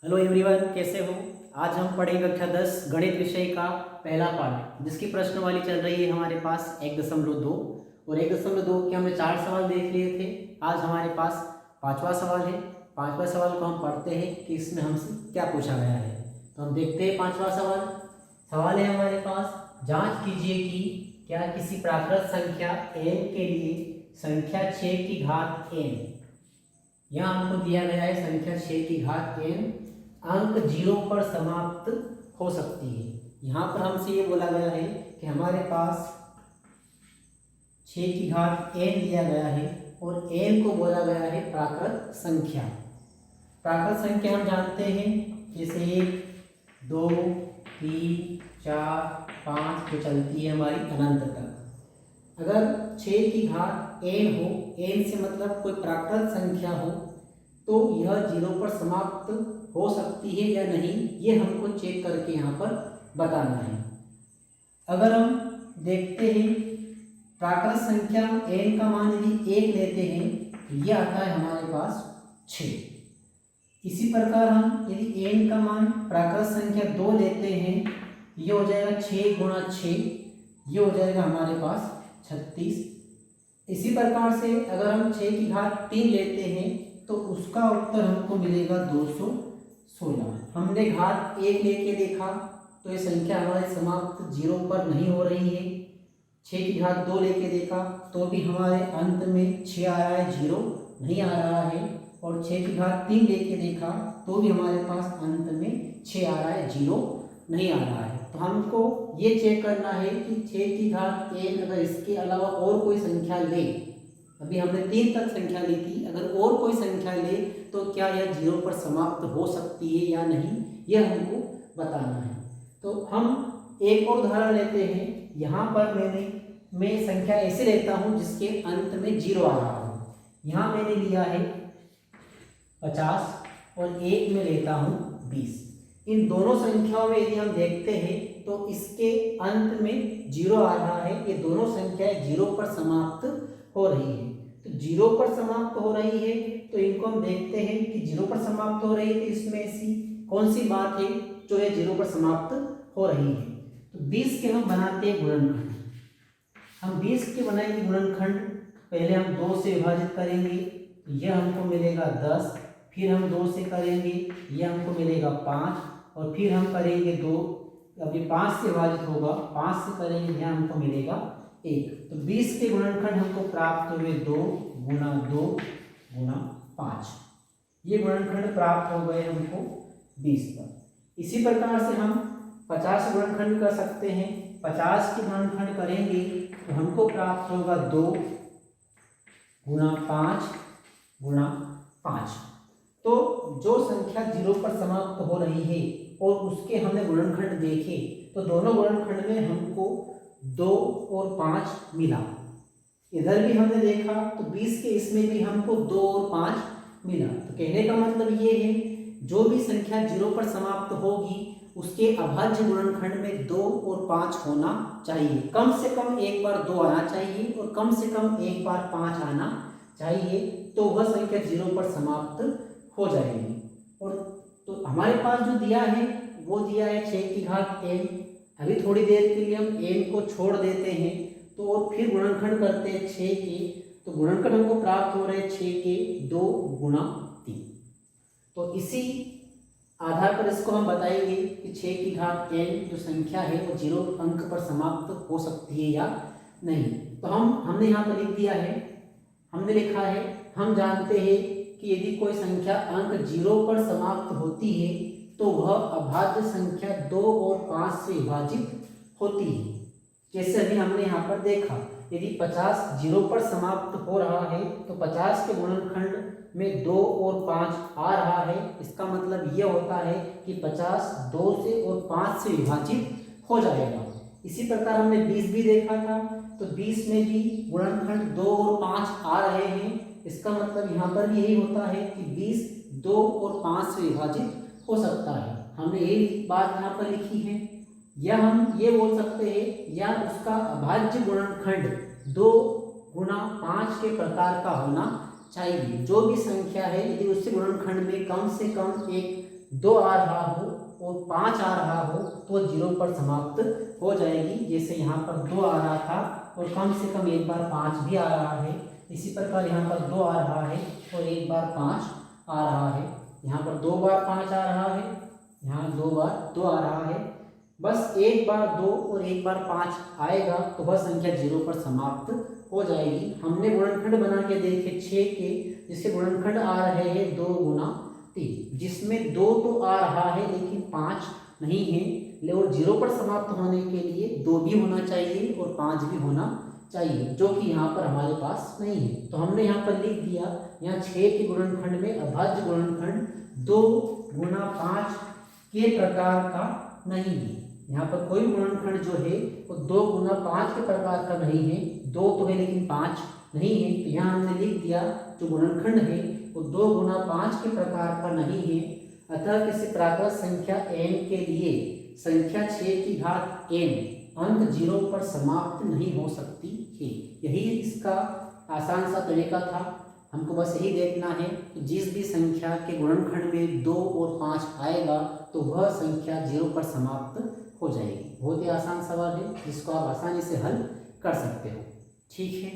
Hello everyone, कैसे हो। आज हम पढ़ेंगे कक्षा 10 गणित विषय का पहला पार्ट, जिसकी प्रश्नवाली चल रही है हमारे पास 1.2 और 1.2 के हमने 4 सवाल देख लिए थे। आज हमारे पास पांचवा सवाल है। पांचवा सवाल को हम पढ़ते हैं कि इसमें हमसे क्या पूछा गया है। तो हम देखते हैं पांचवा सवाल। सवाल है हमारे पास, जांच कीजिए कि क्या किसी प्राकृत संख्या n के लिए संख्या 6 की घात n, यहाँ हमको दिया गया है संख्या 6 की घात n अंक 0 पर समाप्त हो सकती है। यहाँ पर हमसे ये बोला गया है कि हमारे पास 6 की घात n दिया गया है और n को बोला गया है प्राकृत संख्या। प्राकृत संख्या हम जानते हैं जैसे 1, 2, 3, 4, 5 जो चलती है हमारी अनंत तक। अगर 6 की घात n हो, n से मतलब कोई प्राकृत संख्या हो, तो यह 0 पर समाप्त हो सकती है या नहीं, ये हमको चेक करके यहाँ पर बताना है। अगर हम देखते हैं प्राकृत संख्या n का मान यदि 1 लेते हैं तो ये आता है हमारे पास 6। इसी प्रकार हम यदि n का मान प्राकृत संख्या 2 लेते हैं, ये हो जाएगा 6 गुणा 6, ये हो जाएगा हमारे पास 36। इसी प्रकार से अगर हम 6 की घात 3 लेते हैं तो उसका उत्तर हमको मिलेगा 216। हमने घात 1 लेके देखा तो ये संख्या हमारे समाप्त 0 पर नहीं हो रही है। 6 की घात 2 लेके देखा तो भी हमारे अंत में 6 आ रहा है, 0 नहीं आ रहा है। और 6 की घात 3 लेके देखा तो भी हमारे पास अंत में 6 आ रहा है, 0 नहीं आ रहा है। तो हमको ये चेक करना है कि 6 की घात n अगर इसके अलावा और कोई संख्या ले, अभी हमने 3 तक संख्या ली थी, अगर और कोई संख्या ले तो क्या यह 0 पर समाप्त हो सकती है या नहीं, यह हमको बताना है। तो हम एक और उदाहरण लेते हैं। यहाँ पर मैं संख्या ऐसे लेता हूँ जिसके अंत में 0 आ रहा हो। यहाँ मैंने लिया है 50 और एक में लेता हूँ 20। इन दोनों संख्याओं में यदि हम देखते हैं तो इसके अंत में 0 आ रहा है, ये दोनों संख्याएं 0 पर समाप्त हो रही है। तो 0 पर समाप्त हो रही है तो इनको हम देखते हैं कि 0 पर समाप्त हो रही है, तो इसमें ऐसी कौन सी बात है जो है 0 पर समाप्त हो रही है। तो 20 के हम बनाते हैं गुणनखंड। हम 20 के बनाएंगे गुणनखंड। पहले हम 2 से विभाजित करेंगे, यह हमको मिलेगा 10, फिर हम 2 से करेंगे, यह हमको मिलेगा 5, और फिर हम करेंगे 2, अभी 5 से विभाजित होगा, 5 से करेंगे, यह हमको मिलेगा 1। तो 20 के गुणनखंड हमको प्राप्त हुए 2 गुणा 2 गुणा 5। ये गुणनखंड प्राप्त हो गए हमको 20 पर। इसी प्रकार से हम 50 गुणनखंड कर सकते हैं। 50 के गुणनखंड करेंगे तो हमको प्राप्त होगा 2 गुणा 5 गुणा 5। तो जो संख्या 0 पर समाप्त हो रही है और उसके हमने गुणनखंड देखे तो दोनों गुणनखंड में हमको 2 और 5 मिला। इधर भी हमने देखा तो 20 के इसमें भी हमको 2 और 5 मिला। तो कहने का मतलब ये है, जो भी संख्या 0 पर समाप्त होगी उसके अभाज्य गुणनखंड में 2 और 5 होना चाहिए। कम से कम एक बार 2 आना चाहिए और कम से कम एक बार 5 आना चाहिए, तो वह संख्या 0 पर समाप्त हो जाएगी। और तो हमारे पास जो दिया है वो दिया है 6 की घात n। अभी थोड़ी देर के लिए हम n को छोड़ देते हैं तो और फिर गुणनखंड करते हैं 6 के, तो गुणनखंड हमको प्राप्त हो रहे हैं 6 के 2 गुणा 3। तो इसी आधार पर इसको हम बताएंगे कि 6 की घात n जो संख्या है वो 0 अंक पर समाप्त हो सकती है या नहीं। तो हमने यहाँ पर लिख दिया है, हमने लिखा है, हम जानते हैं कि यदि कोई संख्या अंक 0 पर समाप्त होती है तो वह अभाज्य संख्या 2 और 5 से विभाजित होती है। जैसे अभी हमने यहाँ पर देखा, यदि 50 0 पर समाप्त हो रहा है तो 50 के गुणनखंड में 2 और 5 आ रहा है। इसका मतलब यह होता है कि 50 2 से और 5 से विभाजित हो जाएगा। इसी प्रकार हमने 20 भी देखा था, तो 20 में भी गुणनखंड 2 और 5 आ रहे हैं। इसका मतलब यहाँ पर भी यही होता है कि 20 2 और 5 से विभाजित हो सकता है। हमने यही बात यहाँ पर लिखी है। या हम ये बोल सकते हैं या उसका अभाज्य गुणनखंड 2 गुणा 5 के प्रकार का होना चाहिए। जो भी संख्या है यदि उससे गुणनखंड में कम से कम एक 2 आ रहा हो और 5 आ रहा हो तो 0 पर समाप्त हो जाएगी। जैसे यहाँ पर 2 आ रहा था और कम से कम एक बार 5 भी आ रहा है, इसी प्रकार यहाँ पर 2 आ रहा है और एक बार 5 आ रहा है, यहाँ पर 2 बार 5 आ रहा है, यहाँ 2 बार 2 आ रहा है। बस एक बार 2 और एक बार 5 आएगा तो वह संख्या 0 पर समाप्त हो जाएगी। हमने गुणनखंड बना के देखे 6 के, जिससे गुणनखंड आ रहे हैं 2 गुना 3, जिसमें 2 तो आ रहा है लेकिन 5 नहीं है, और 0 पर समाप्त होने के लिए 2 भी होना चाहिए और 5 भी होना चाहिए, जो कि यहाँ पर हमारे पास नहीं है। तो हमने यहाँ पर लिख दिया, यहाँ 6 के गुणनखंड में अभाज्य गुणनखंड 2 गुना 5 के प्रकार का नहीं है। यहाँ पर कोई गुणनखंड जो है वो 2 गुना 5 के प्रकार का नहीं है, 2 तो है लेकिन 5 नहीं है। तो यहाँ हमने लिख दिया जो गुणनखंड है वो 2 गुना 5 के प्रकार का नहीं है। अतः किसी प्राकृत संख्या n के लिए संख्या 6 की घात n अंक 0 पर समाप्त नहीं हो सकती है। यही इसका आसान सा तरीका था। हमको बस यही देखना है कि जिस भी संख्या के गुणनखंड में 2 और 5 आएगा तो वह संख्या 0 पर समाप्त हो जाएगी। बहुत ही आसान सवाल है जिसको आप आसानी से हल कर सकते हो। ठीक है।